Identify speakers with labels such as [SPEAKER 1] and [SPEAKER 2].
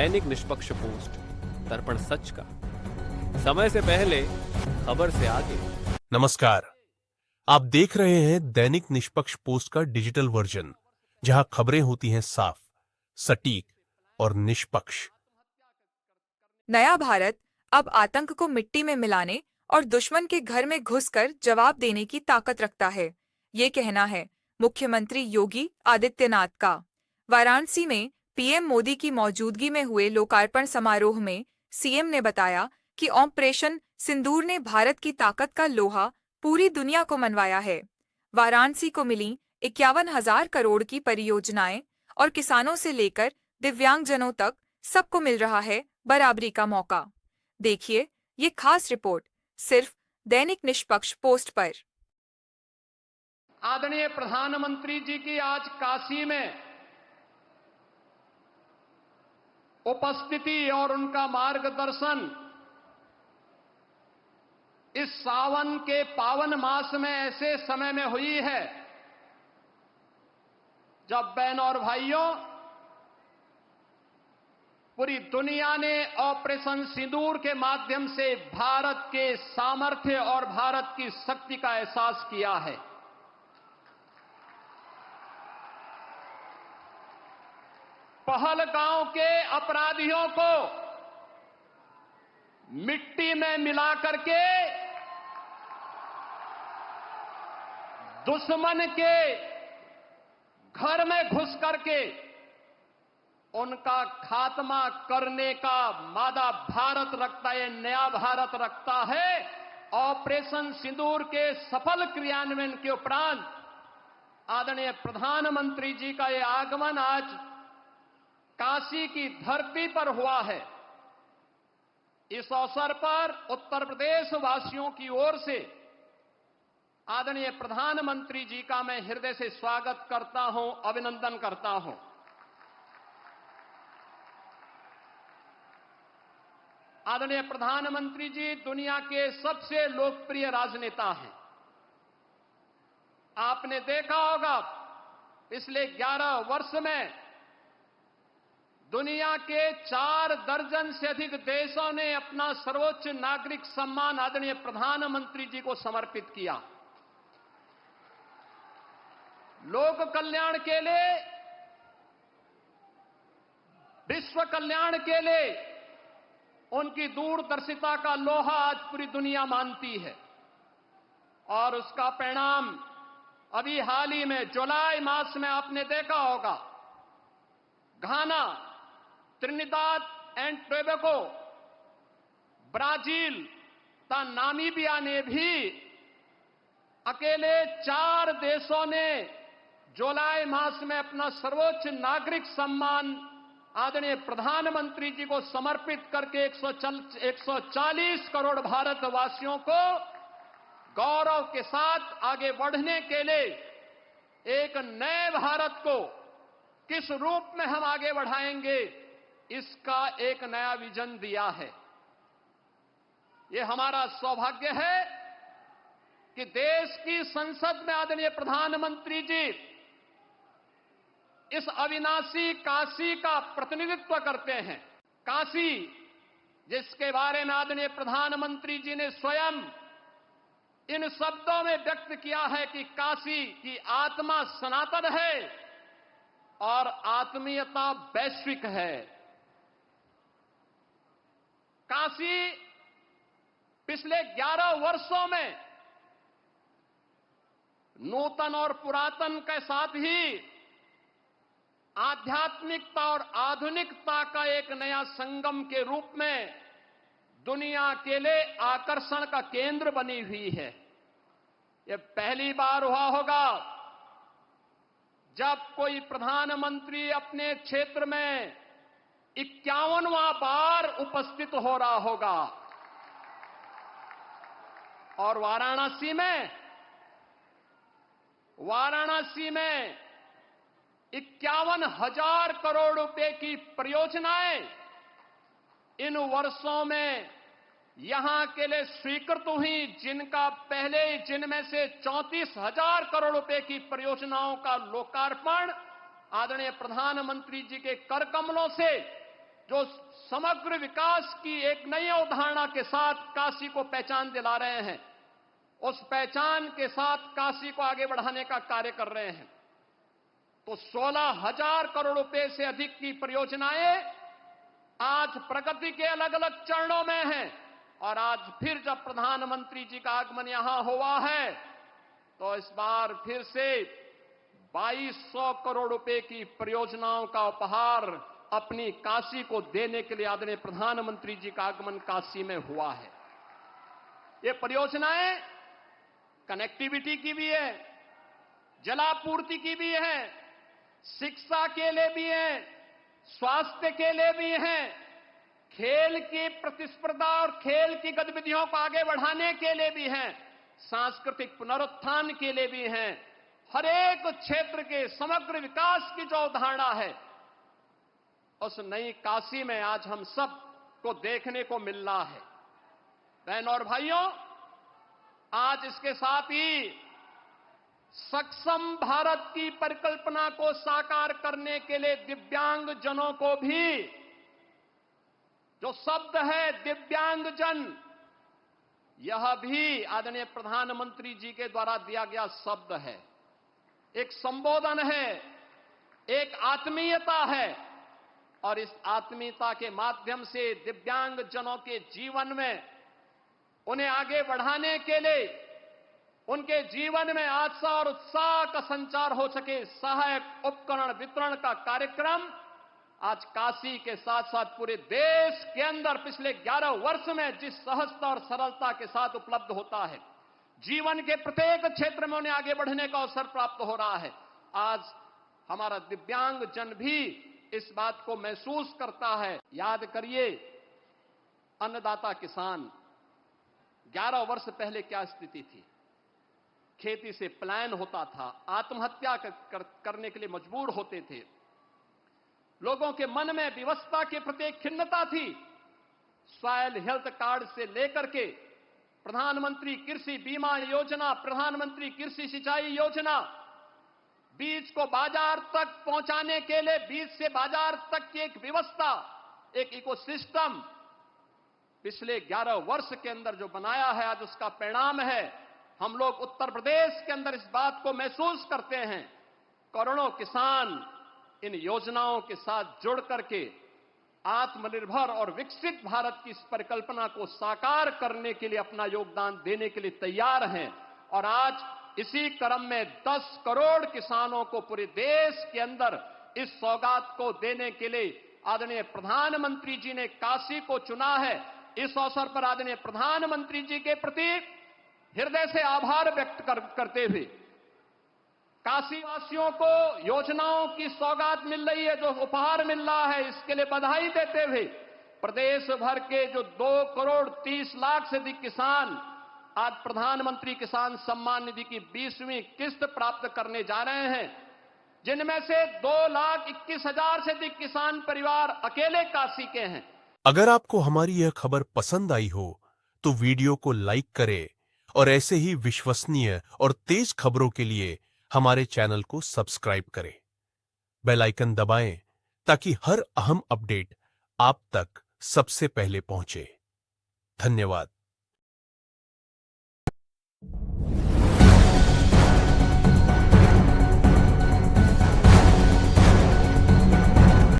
[SPEAKER 1] दैनिक निष्पक्ष पोस्ट, दर्पण सच का, समय से पहले, खबर से आगे।
[SPEAKER 2] नमस्कार, आप देख रहे हैं दैनिक निष्पक्ष पोस्ट का डिजिटल वर्जन, जहां खबरें होती हैं साफ, सटीक और निष्पक्ष।
[SPEAKER 3] नया भारत अब आतंक को मिट्टी में मिलाने और दुश्मन के घर में घुसकर जवाब देने की ताकत रखता है, ये कहना है मुख्यमंत्री योगी आदित्यनाथ का। वाराणसी में पीएम मोदी की मौजूदगी में हुए लोकार्पण समारोह में सीएम ने बताया कि ऑपरेशन सिंदूर ने भारत की ताकत का लोहा पूरी दुनिया को मनवाया है। वाराणसी को मिली 51,000 करोड़ की परियोजनाएं और किसानों से लेकर दिव्यांगजनों तक सबको मिल रहा है बराबरी का मौका। देखिए ये खास रिपोर्ट सिर्फ दैनिक निष्पक्ष पोस्ट पर।
[SPEAKER 4] आदरणीय प्रधानमंत्री जी की आज काशी में उपस्थिति और उनका मार्गदर्शन इस सावन के पावन मास में ऐसे समय में हुई है जब बहनों और भाइयों, पूरी दुनिया ने ऑपरेशन सिंदूर के माध्यम से भारत के सामर्थ्य और भारत की शक्ति का एहसास किया है। पहलगांव के अपराधियों को मिट्टी में मिला करके दुश्मन के घर में घुस करके उनका खात्मा करने का मादा भारत रखता है, नया भारत रखता है। ऑपरेशन सिंदूर के सफल क्रियान्वयन के उपरांत आदरणीय प्रधानमंत्री जी का यह आगमन आज काशी की धरती पर हुआ है। इस अवसर पर उत्तर प्रदेश वासियों की ओर से आदरणीय प्रधानमंत्री जी का मैं हृदय से स्वागत करता हूं, अभिनंदन करता हूं। आदरणीय प्रधानमंत्री जी दुनिया के सबसे लोकप्रिय राजनेता हैं। आपने देखा होगा पिछले 11 वर्ष में दुनिया के 4 दर्जन से अधिक देशों ने अपना सर्वोच्च नागरिक सम्मान आदरणीय प्रधानमंत्री जी को समर्पित किया। लोक कल्याण के लिए, विश्व कल्याण के लिए उनकी दूरदर्शिता का लोहा आज पूरी दुनिया मानती है। और उसका परिणाम अभी हाल ही में जुलाई मास में आपने देखा होगा, घाना, त्रिनिदाद एंड टोबैगो, ब्राजील तथा नामीबिया ने भी अकेले 4 देशों ने जुलाई मास में अपना सर्वोच्च नागरिक सम्मान आदरणीय प्रधानमंत्री जी को समर्पित करके 140 करोड़ भारतवासियों को गौरव के साथ आगे बढ़ने के लिए एक नए भारत को किस रूप में हम आगे बढ़ाएंगे, इसका एक नया विजन दिया है। ये हमारा सौभाग्य है कि देश की संसद में आदरणीय प्रधानमंत्री जी इस अविनाशी काशी का प्रतिनिधित्व करते हैं। काशी, जिसके बारे में आदरणीय प्रधानमंत्री जी ने स्वयं इन शब्दों में व्यक्त किया है कि काशी की आत्मा सनातन है और आत्मीयता वैश्विक है। काशी पिछले 11 वर्षों में नूतन और पुरातन के साथ ही आध्यात्मिकता और आधुनिकता का एक नया संगम के रूप में दुनिया के लिए आकर्षण का केंद्र बनी हुई है। यह पहली बार हुआ होगा जब कोई प्रधानमंत्री अपने क्षेत्र में 51वां बार उपस्थित हो रहा होगा। और वाराणसी में 51,000 करोड़ रुपए की परियोजनाएं इन वर्षों में यहां के लिए स्वीकृत हुई, जिनका पहले जिनमें से 34,000 करोड़ रुपए की परियोजनाओं का लोकार्पण आदरणीय प्रधानमंत्री जी के कर कमलों से जो समग्र विकास की एक नई अवधारणा के साथ काशी को पहचान दिला रहे हैं, उस पहचान के साथ काशी को आगे बढ़ाने का कार्य कर रहे हैं। तो 16,000 करोड़ रुपए से अधिक की परियोजनाएं आज प्रगति के अलग अलग चरणों में हैं। और आज फिर जब प्रधानमंत्री जी का आगमन यहां हुआ है, तो इस बार फिर से 2200 करोड़ रुपए की परियोजनाओं का उपहार अपनी काशी को देने के लिए आदरणीय प्रधानमंत्री जी का आगमन काशी में हुआ है। ये परियोजनाएं कनेक्टिविटी की भी है, जलापूर्ति की भी है, शिक्षा के लिए भी है, स्वास्थ्य के लिए भी है, खेल की प्रतिस्पर्धा और खेल की गतिविधियों को आगे बढ़ाने के लिए भी है, सांस्कृतिक पुनरुत्थान के लिए भी है। हर एक क्षेत्र के समग्र विकास की जो अवधारणा है, उस नई काशी में आज हम सब को देखने को मिल रहा है। बहनों और भाइयों, आज इसके साथ ही सक्षम भारत की परिकल्पना को साकार करने के लिए दिव्यांगजनों को भी, जो शब्द है दिव्यांगजन, यह भी आदरणीय प्रधानमंत्री जी के द्वारा दिया गया शब्द है, एक संबोधन है, एक आत्मीयता है। और इस आत्मीयता के माध्यम से दिव्यांगजनों के जीवन में उन्हें आगे बढ़ाने के लिए, उनके जीवन में आशा और उत्साह का संचार हो सके, सहायक उपकरण वितरण का कार्यक्रम आज काशी के साथ साथ पूरे देश के अंदर पिछले 11 वर्ष में जिस सहजता और सरलता के साथ उपलब्ध होता है, जीवन के प्रत्येक क्षेत्र में उन्हें आगे बढ़ने का अवसर प्राप्त हो रहा है। आज हमारा दिव्यांगजन भी इस बात को महसूस करता है। याद करिए, अन्नदाता किसान 11 वर्ष पहले क्या स्थिति थी। खेती से पलायन होता था, आत्महत्या करने के लिए मजबूर होते थे, लोगों के मन में विवशता के प्रति खिन्नता थी। सॉयल हेल्थ कार्ड से लेकर के प्रधानमंत्री कृषि बीमा योजना, प्रधानमंत्री कृषि सिंचाई योजना, बीज को बाजार तक पहुंचाने के लिए बीज से बाजार तक की एक व्यवस्था, एक इकोसिस्टम पिछले 11 वर्ष के अंदर जो बनाया है, आज उसका परिणाम है। हम लोग उत्तर प्रदेश के अंदर इस बात को महसूस करते हैं। करोड़ों किसान इन योजनाओं के साथ जुड़ करके आत्मनिर्भर और विकसित भारत की इस परिकल्पना को साकार करने के लिए अपना योगदान देने के लिए तैयार हैं। और आज इसी क्रम में 10 करोड़ किसानों को पूरे देश के अंदर इस सौगात को देने के लिए आदरणीय प्रधानमंत्री जी ने काशी को चुना है। इस अवसर पर आदरणीय प्रधानमंत्री जी के प्रति हृदय से आभार व्यक्त करते हुए काशी वासियों को योजनाओं की सौगात मिल रही है, जो उपहार मिल रहा है, इसके लिए बधाई देते हुए प्रदेश भर के जो 2 करोड़ 30 लाख से अधिक किसान आज प्रधानमंत्री किसान सम्मान निधि की 20वीं किस्त प्राप्त करने जा रहे हैं, जिनमें से 2,21,000 से अधिक किसान परिवार अकेले काशी के हैं।
[SPEAKER 2] अगर आपको हमारी यह खबर पसंद आई हो तो वीडियो को लाइक करें और ऐसे ही विश्वसनीय और तेज खबरों के लिए हमारे चैनल को सब्सक्राइब करें। बेल आइकन दबाएं ताकि हर अहम अपडेट आप तक सबसे पहले पहुंचे। धन्यवाद।